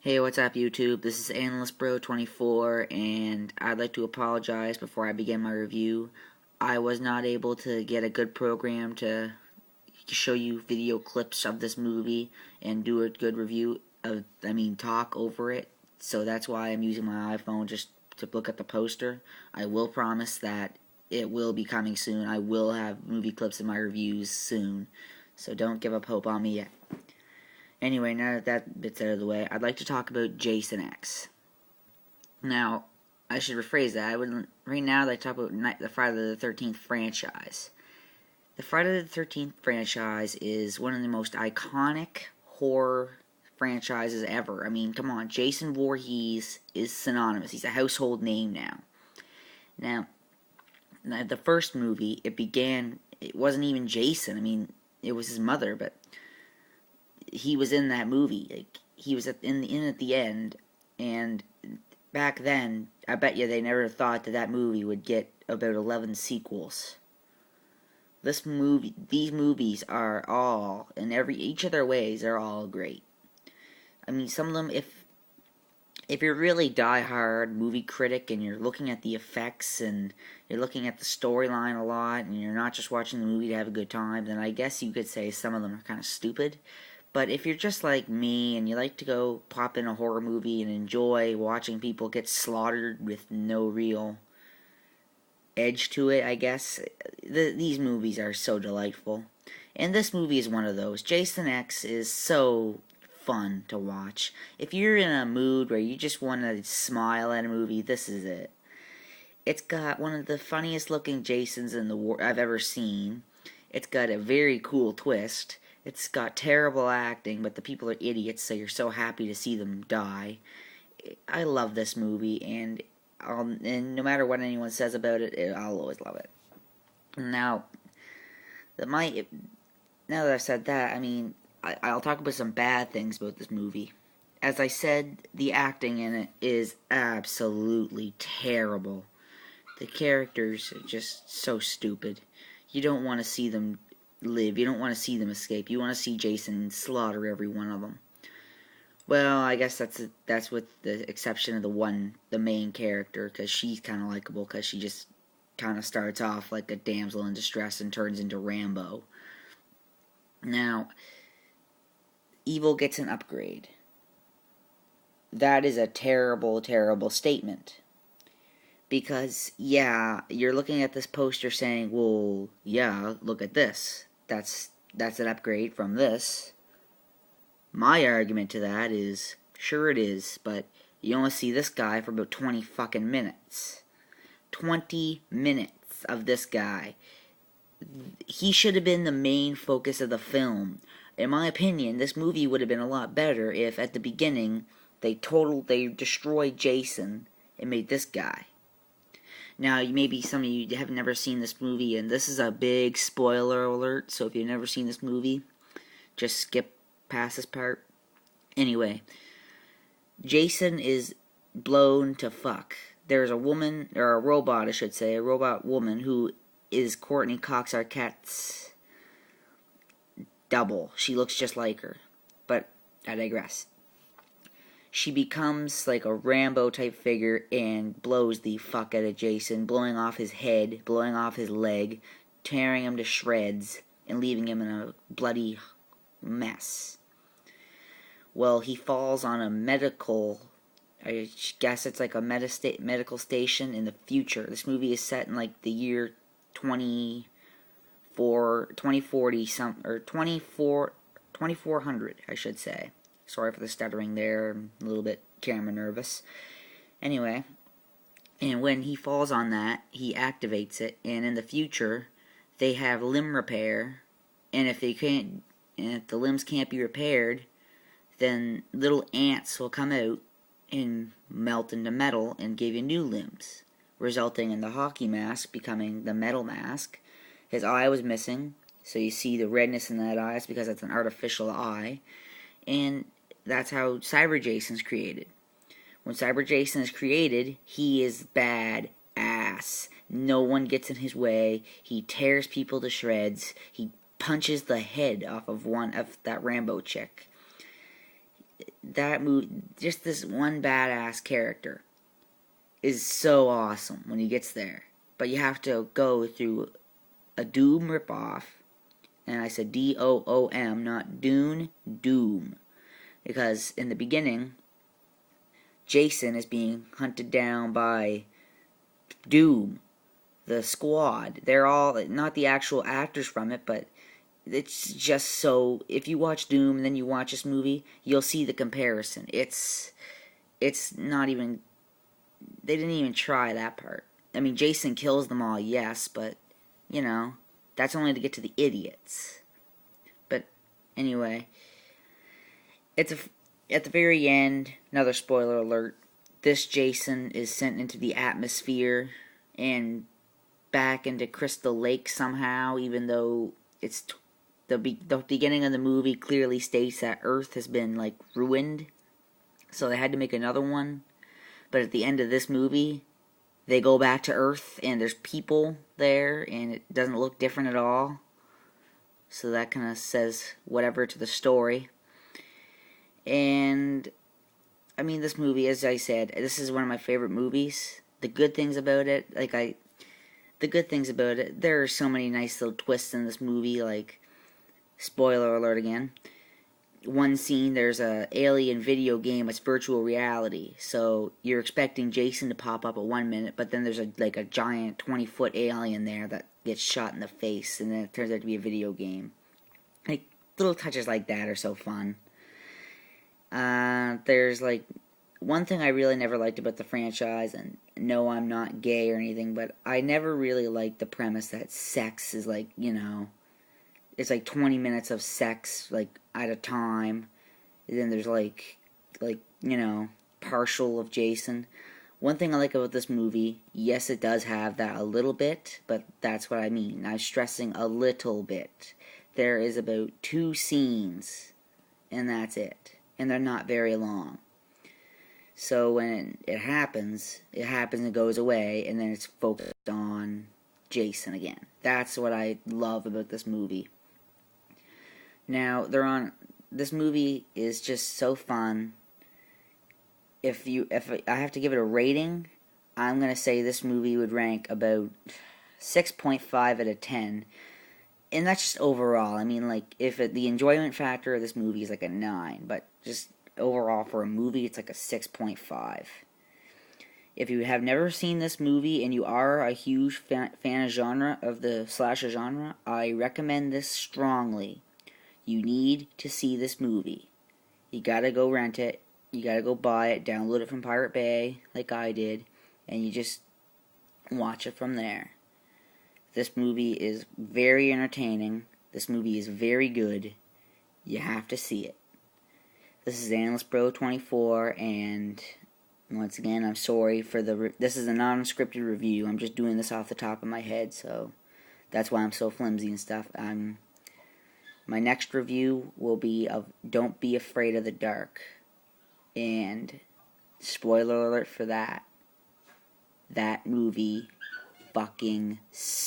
Hey, what's up, YouTube? This is AnalystBro24, and I'd like to apologize before I begin my review. I was not able to get a good program to show you video clips of this movie and do a good review talk over it. So that's why I'm using my iPhone just to look at the poster. I will promise that it will be coming soon. I will have movie clips in my reviews soon. So don't give up hope on me yet. Anyway, now that that bit's out of the way, I'd like to talk about Jason X. Now, I should rephrase that. Right now, I'd like to talk about the Friday the 13th franchise. The Friday the 13th franchise is one of the most iconic horror franchises ever. I mean, come on, Jason Voorhees is synonymous. He's a household name now. Now, the first movie, it wasn't even Jason. I mean, it was his mother, but he was in that movie. Like, he was at the end, and back then, I bet you they never thought that movie would get about 11 sequels. These movies are all, in each of their ways, they're all great. I mean, some of them, if you're really die-hard movie critic and you're looking at the effects and you're looking at the storyline a lot and you're not just watching the movie to have a good time, then I guess you could say some of them are kind of stupid. But if you're just like me and you like to go pop in a horror movie and enjoy watching people get slaughtered with no real edge to it, I guess, these movies are so delightful. And this movie is one of those. Jason X is so fun to watch. If you're in a mood where you just want to smile at a movie, this is it. It's got one of the funniest looking Jasons I've ever seen. It's got a very cool twist. It's got terrible acting, but the people are idiots, so you're so happy to see them die. I love this movie, and no matter what anyone says about it, I'll always love it. Now, now that I've said that, I mean, I'll talk about some bad things about this movie. As I said, the acting in it is absolutely terrible. The characters are just so stupid. You don't want to see them live. You don't want to see them escape. You want to see Jason slaughter every one of them. Well, I guess that's with the exception of the main character, because she's kind of likable, because she just kind of starts off like a damsel in distress and turns into Rambo. Now, evil gets an upgrade. That is a terrible, terrible statement. Because, yeah, you're looking at this poster saying, well, yeah, look at this. That's an upgrade from this. My argument to that is, sure it is, but you only see this guy for about 20 fucking minutes. 20 minutes of this guy. He should have been the main focus of the film. In my opinion, this movie would have been a lot better if, at the beginning, they destroyed Jason and made this guy. Now, maybe some of you have never seen this movie, and this is a big spoiler alert, so if you've never seen this movie, just skip past this part. Anyway, Jason is blown to fuck. There's a woman, or a robot, I should say, a robot woman who is Courtney Cox Arquette's double. She looks just like her, but I digress. She becomes like a Rambo type figure and blows the fuck out of Jason, blowing off his head, blowing off his leg, tearing him to shreds, and leaving him in a bloody mess. Well, he falls on a I guess it's like a medical station in the future. This movie is set in like the year 2040 or 2400, I should say. Sorry for the stuttering there. I'm a little bit camera nervous. Anyway, and when he falls on that, he activates it, and in the future, they have limb repair, and if the limbs can't be repaired, then little ants will come out and melt into metal and give you new limbs, resulting in the hockey mask becoming the metal mask. His eye was missing, so you see the redness in that eye. It's because it's an artificial eye, and that's how Cyber Jason's created. When Cyber Jason is created, he is bad ass. No one gets in his way. He tears people to shreds. He punches the head off of that Rambo chick. that movie, just this one badass character is so awesome when he gets there. But you have to go through a Doom ripoff, and I said Doom, not Dune, Doom. Because in the beginning, Jason is being hunted down by Doom, the squad. They're all not the actual actors from it, but it's just so. If you watch Doom and then you watch this movie, you'll see the comparison. It's not even. They didn't even try that part. I mean, Jason kills them all, yes, but you know, that's only to get to the idiots. But anyway, it's at the very end. Another spoiler alert. This Jason is sent into the atmosphere and back into Crystal Lake somehow, even though it's the beginning of the movie clearly states that Earth has been like ruined, so they had to make another one. But at the end of this movie, they go back to Earth and there's people there, and it doesn't look different at all. So that kind of says whatever to the story. And I mean, this movie, as I said, this is one of my favorite movies. The good things about it, there are so many nice little twists in this movie, like, spoiler alert again. One scene, there's a alien video game, it's virtual reality. So you're expecting Jason to pop up at 1 minute, but then there's a giant 20-foot alien there that gets shot in the face, and then it turns out to be a video game. Like, little touches like that are so fun. There's one thing I really never liked about the franchise, and no, I'm not gay or anything, but I never really liked the premise that sex is it's 20 minutes of sex at a time, and then there's partial of Jason. One thing I like about this movie, yes, it does have that a little bit, but that's what I mean. I'm stressing a little bit. There is about 2 scenes, and that's it. And they're not very long. So when it happens and goes away, and then it's focused on Jason again. That's what I love about this movie. Now, this movie is just so fun. If I have to give it a rating, I'm going to say this movie would rank about 6.5 out of 10. And that's just overall. I mean, the enjoyment factor of this movie is a 9, but just overall for a movie, it's a 6.5. If you have never seen this movie and you are a huge fan of the slasher genre, I recommend this strongly. You need to see this movie. You gotta go rent it. You gotta go buy it, download it from Pirate Bay, like I did, and you just watch it from there. This movie is very entertaining. This movie is very good. You have to see it. This is Analyst Bro 24, and once again, I'm sorry for this is a non-scripted review. I'm just doing this off the top of my head, so that's why I'm so flimsy and stuff. My next review will be of Don't Be Afraid of the Dark, and spoiler alert for that movie fucking sucks.